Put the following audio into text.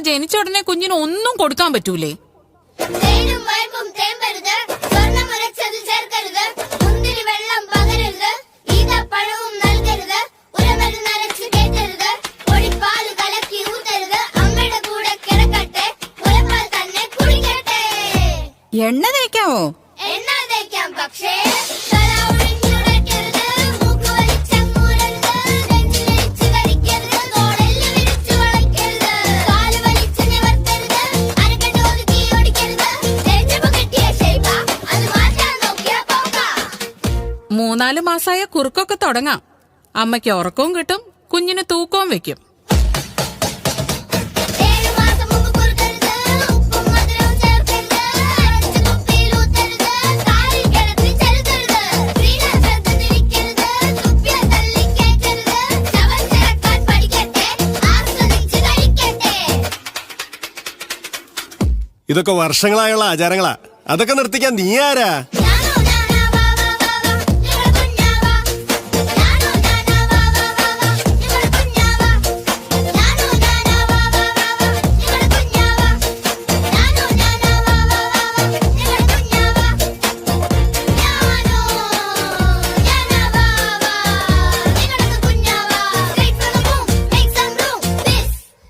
ജനിച്ച ഉടനെ കുഞ്ഞിന് ഒന്നും കൊടുക്കാൻ പറ്റൂലേ? എണ്ണ തേക്കാവോ? പക്ഷേ മൂന്നാല് മാസായ കുറുക്കൊക്കെ തുടങ്ങാം. അമ്മയ്ക്ക് ഉറക്കവും കിട്ടും, കുഞ്ഞിന് തൂക്കവും വെക്കും. ഇതൊക്കെ വർഷങ്ങളായുള്ള ആചാരങ്ങളാ. അതൊക്കെ നിർത്തിക്കാൻ നീ ആരാ?